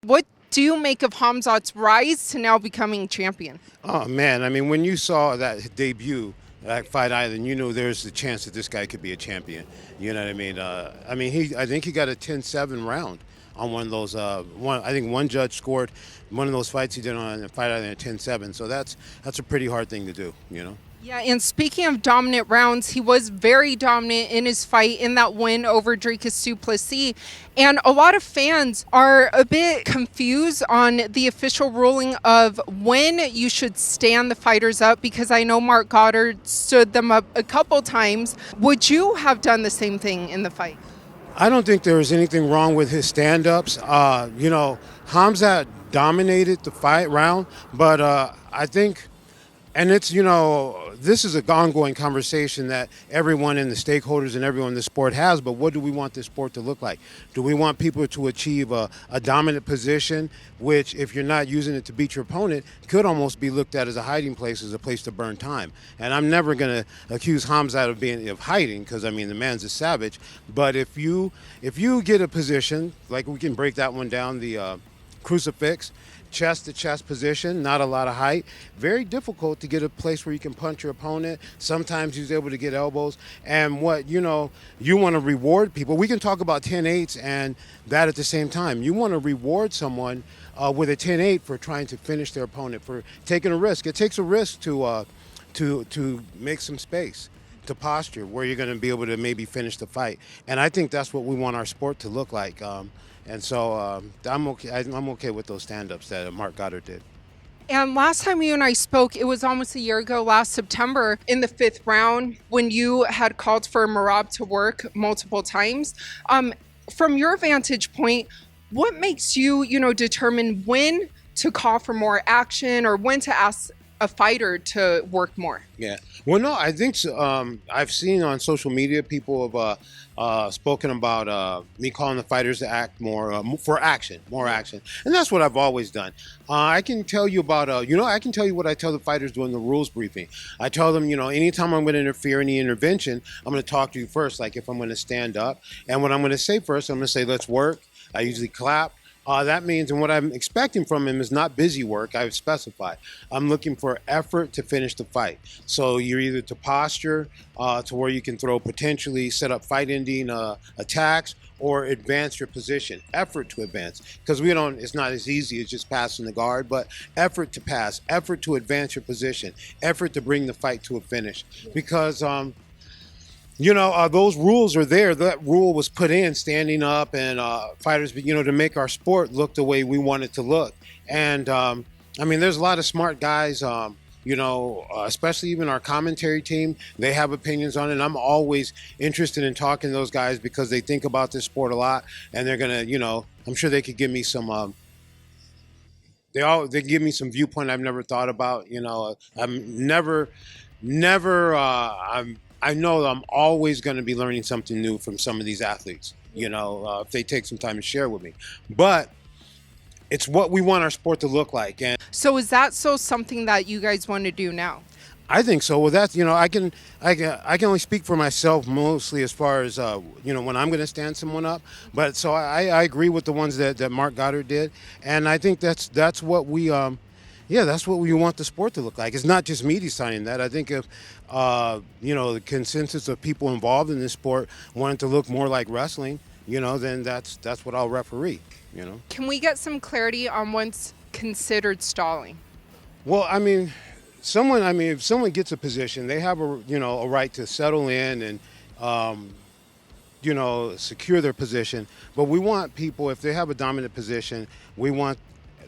What do you make of Khamzat's rise to now becoming champion? Oh man, I mean, when you saw that debut at Fight Island, you knew there's the chance that this guy could be a champion. You know what I mean? I think he got a 10-7 round on one of those. I think one judge scored one of those fights he did on Fight Island at 10-7. So that's a pretty hard thing to do. You know. Yeah, and speaking of dominant rounds, he was very dominant in his fight in that win over Dricus Plessis. And a lot of fans are a bit confused on the official ruling of when you should stand the fighters up, because I know Mark Goddard stood them up a couple times. Would you have done the same thing in the fight? I don't think there was anything wrong with his stand-ups. Khamzat dominated the fight round, but I think. And it's, this is an ongoing conversation that everyone in the stakeholders and everyone in the sport has, but what do we want this sport to look like? Do we want people to achieve a dominant position, which if you're not using it to beat your opponent, could almost be looked at as a hiding place, as a place to burn time? And I'm never going to accuse Khamzat of hiding, because, I mean, the man's a savage. But if you get a position, like we can break that one down, the crucifix, chest to chest position, not a lot of height, very difficult to get a place where you can punch your opponent. Sometimes he's able to get elbows, and you want to reward people. We can talk about 10-8s and that at the same time. You want to reward someone with a 10-8 for trying to finish their opponent, for taking a risk. It takes a risk to make some space, to posture where you're going to be able to maybe finish the fight. And I think that's what we want our sport to look like. And so I'm okay with those stand-ups that Mark Goddard did. And last time you and I spoke, it was almost a year ago, last September, in the 5th round, when you had called for Marab to work multiple times. From your vantage point, what makes you, determine when to call for more action or when to ask a fighter to work more? Yeah. Well, no, I think so. I've seen on social media people have spoken about me calling the fighters to act more action, and that's what I've always done. I can tell you about, I can tell you what I tell the fighters during the rules briefing. I tell them, anytime I'm going to interfere in the intervention, I'm going to talk to you first, like if I'm going to stand up, and what I'm going to say first, I'm going to say, let's work. I usually clap. That means, and what I'm expecting from him is not busy work. I've specified. I'm looking for effort to finish the fight. So you're either to posture to where you can potentially set up fight-ending attacks, or advance your position. Effort to advance, because it's not as easy as just passing the guard, but effort to pass, effort to advance your position, effort to bring the fight to a finish. Because those rules are there. That rule was put in, standing up, and fighters, to make our sport look the way we want it to look. And there's a lot of smart guys, especially even our commentary team. They have opinions on it. And I'm always interested in talking to those guys because they think about this sport a lot, and they're gonna, I'm sure they could give me some. They give me some viewpoint I've never thought about. I know I'm always going to be learning something new from some of these athletes, if they take some time to share with me. But it's what we want our sport to look like. And so is that something that you guys want to do now? I think so. Well, that's, I can only speak for myself mostly as far as, when I'm going to stand someone up. But so I agree with the ones that Mark Goddard did. And I think that's what we, that's what we want the sport to look like. It's not just me deciding that. I think if, the consensus of people involved in this sport wanted to look more like wrestling, then that's what I'll referee, Can we get some clarity on what's considered stalling? Well, if someone gets a position, they have a right to settle in and, secure their position. But we want people, if they have a dominant position, we want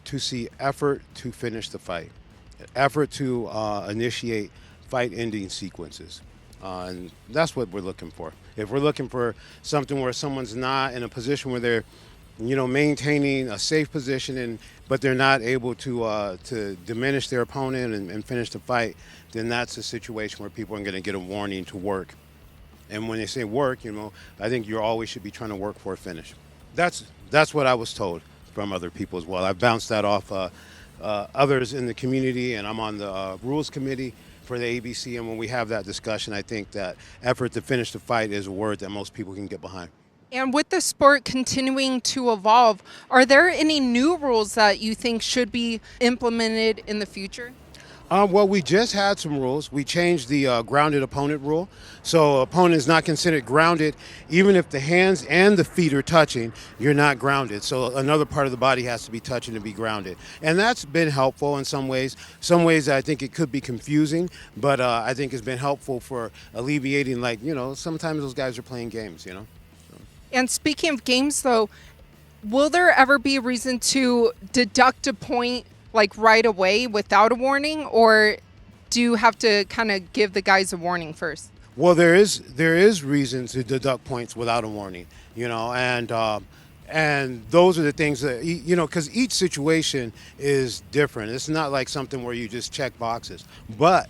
to see effort to finish the fight, effort to initiate fight-ending sequences. And that's what we're looking for. If we're looking for something where someone's not in a position where they're, maintaining a safe position, but they're not able to diminish their opponent and finish the fight, then that's a situation where people are going to get a warning to work. And when they say work, I think you always should be trying to work for a finish. That's what I was told from other people as well. I've bounced that off others in the community, and I'm on the rules committee for the ABC. And when we have that discussion, I think that effort to finish the fight is a word that most people can get behind. And with the sport continuing to evolve, are there any new rules that you think should be implemented in the future? Well, we just had some rules. We changed the grounded opponent rule. So opponent is not considered grounded even if the hands and the feet are touching, you're not grounded. So another part of the body has to be touching to be grounded. And that's been helpful in some ways. Some ways I think it could be confusing, but I think it's been helpful for alleviating, like, sometimes those guys are playing games. And speaking of games, though, will there ever be a reason to deduct a point like right away without a warning, or do you have to kind of give the guys a warning first? Well, there is reason to deduct points without a warning, and those are the things that because each situation is different. It's not like something where you just check boxes. But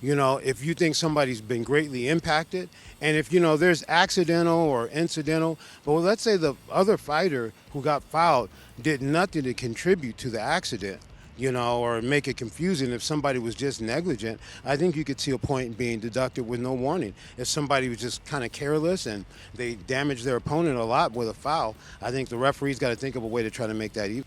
if you think somebody's been greatly impacted, and if there's accidental or incidental, but let's say the other fighter who got fouled did nothing to contribute to the accident, or make it confusing. If somebody was just negligent, I think you could see a point being deducted with no warning. If somebody was just kind of careless and they damaged their opponent a lot with a foul, I think the referee's got to think of a way to try to make that even.